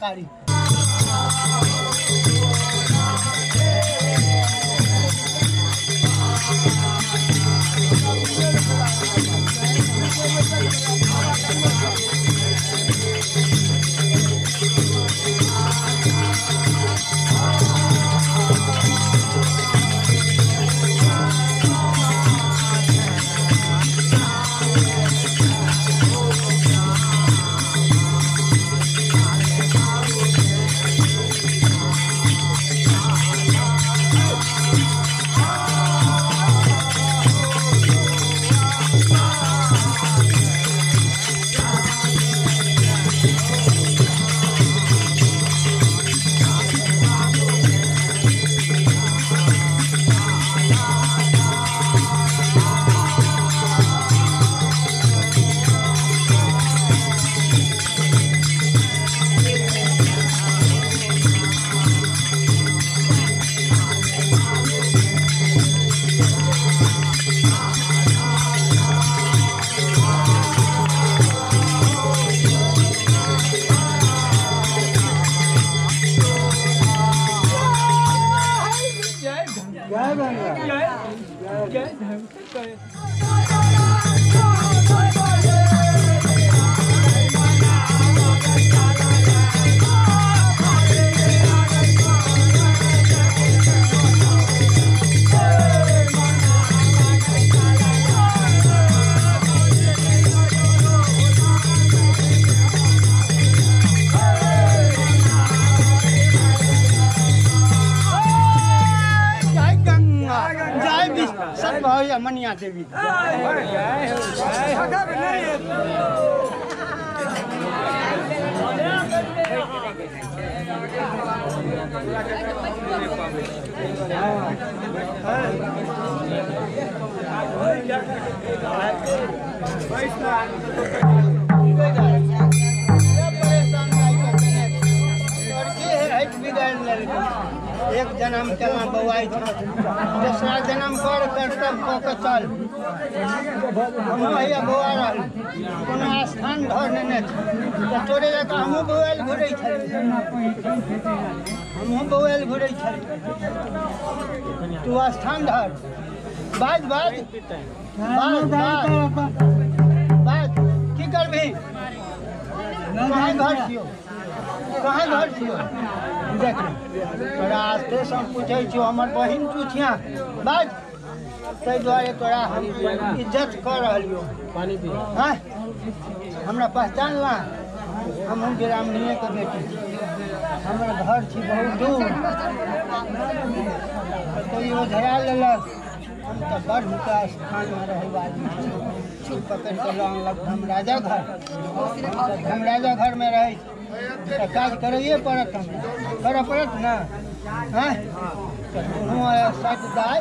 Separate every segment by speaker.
Speaker 1: कारी मनिया देवी एक जन्म केना बउआई दूसरा जन्म कर कर्तव्य कऽ के चल हम भैया बउआ रहल कोनो स्थान धर ने तोरे जकाँ हमहूँ बउआल घुरै छलियै तू स्थान धर बाज बाज बाज की करबही कहाँ घर छियो देख तोरा स्टेशन पूछे छो हमर बहिन तू छिया बाज ताहि दुआरे तोरा हम इज्जत कर रहियो पानी पी हाँ हमरा पहचान ला हम ग्रामीणे के बेटी हमर घर छी बहुत दूर कोई धरा लेलक हम तो बड़ ऊँचा स्थान में रहे आदमी पकड़ के लग धमराजा घर में रहे तो काज करिए पड़त कर पड़त ना हाँ सच दाय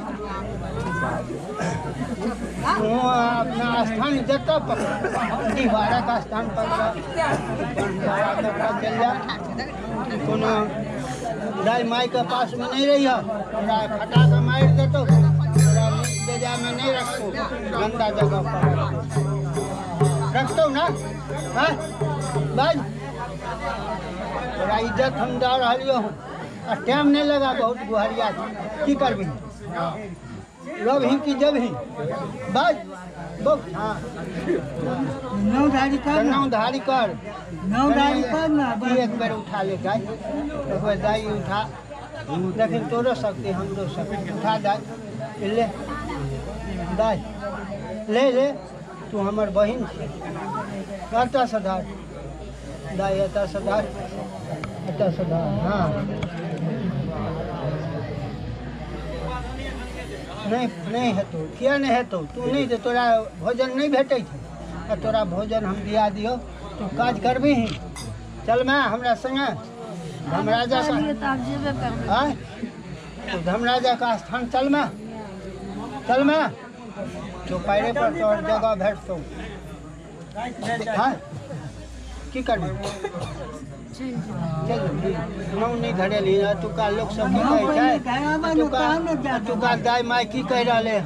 Speaker 1: अपना स्थान जतऽ दीवारा का स्थान पर चल जा कोनो दाई माई के पास में नहीं रही खटा के मार देतो बेजा में नहीं रखो गंदा जगह पर रखतो ना हाँ बाज इज्जत हम दे रही हूँ आ टाइम नहीं लगा बहुत गुहरिया की करबी रब ही की जब ही बस हाँ
Speaker 2: नौधारी कर
Speaker 1: नौधारी कर
Speaker 2: ना
Speaker 1: एक बेर उठा ले गाय एक बेर दाई उठा लेकिन तोरो सकते हमरो सकते उठा दाई ले दाई ले तू हमर बहिन छे एतऽ से धार दाई एतऽ से धार हाँ नहीं हेतौ किया नहीं हेतौ तू नहीं तो तोरा भोजन नहीं भेटै छै तोरा भोजन हम दिया दियो तू काज करबी ही चल मैं हमरा संगे धमराजा का धमराजा का स्थान चल मैं चौपाइरे पर तोर जगह भेटतौ हाँ की करबी नौ नहीं घड़ेली तुका लोग सब की कहे तुका दाई माई की कह रहे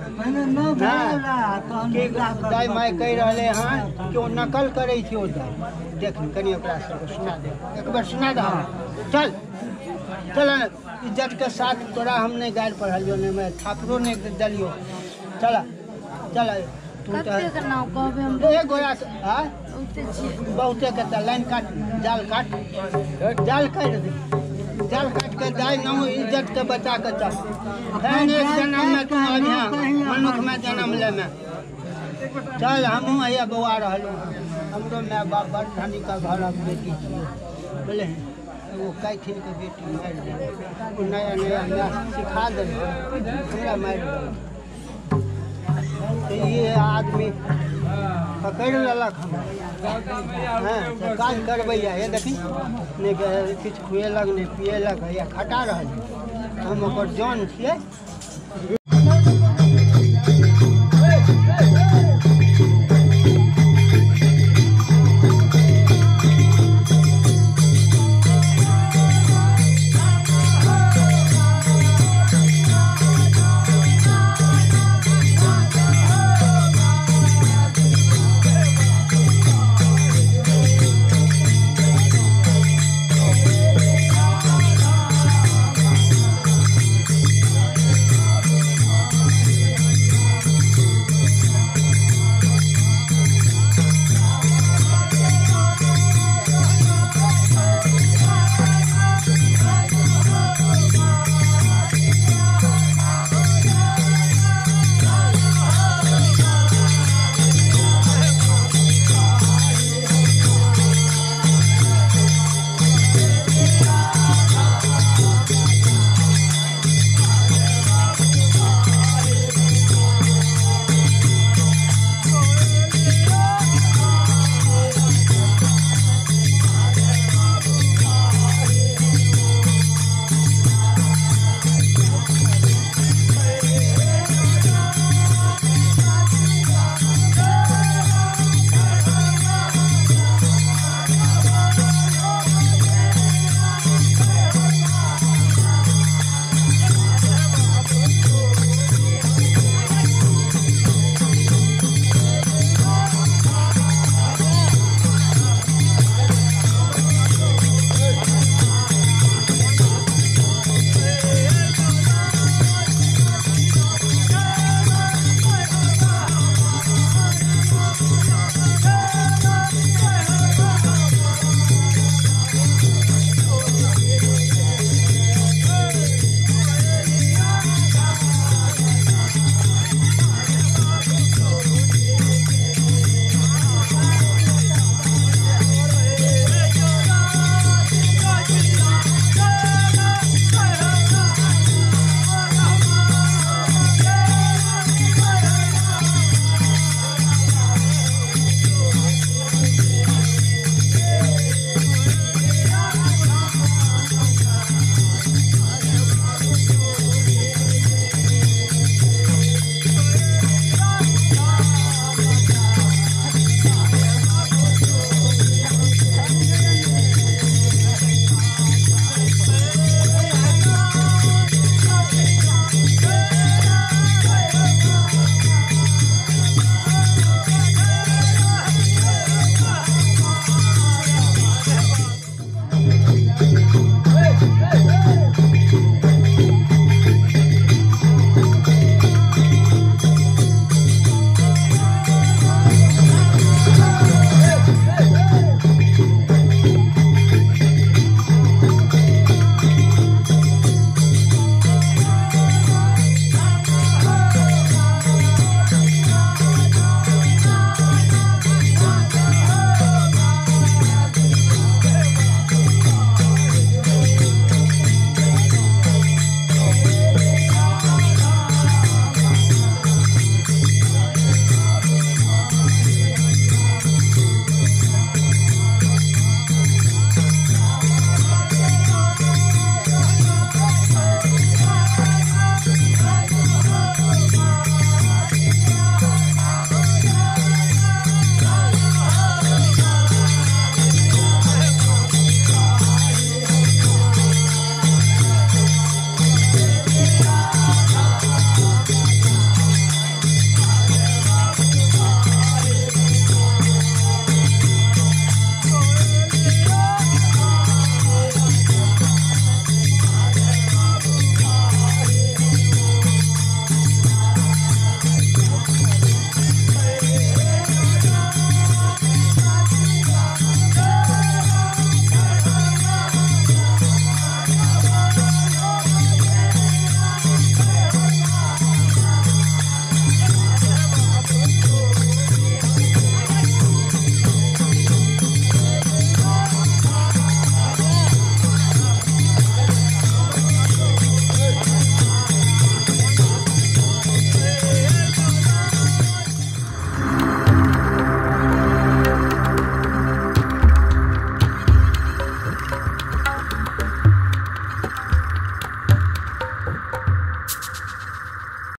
Speaker 1: दाई माई कह रहे हैं कि नकल करे थी ओ दाई देख कनी ओकरा सबके सुना दे एक बार सुना दे चल इज्जत के साथ तोरा हम नहीं गाड़ पढ़लियो नहीं मैं थापरो नहीं दलियो चला तू तो गोरा बहुते कहता लाइन काट जाल काट के दाई नौ इज्जत के बचा के चल एक जन्म में तू मनुष्य में जन्म ले में चल हमहूँ अहिया बौआ रहलू हमरो माय बाप बड़ धनी का घर बेटी बोले वो कैथिन के बेटी मारि दे नया सिखा दे हमरा मारि तो ये आदमी पकड़ लेलक हम हाँ काज करबैया ये देखी नहीं किछु खुएलक नहीं पिएलक या खटा रहल हम ओकर जान छियै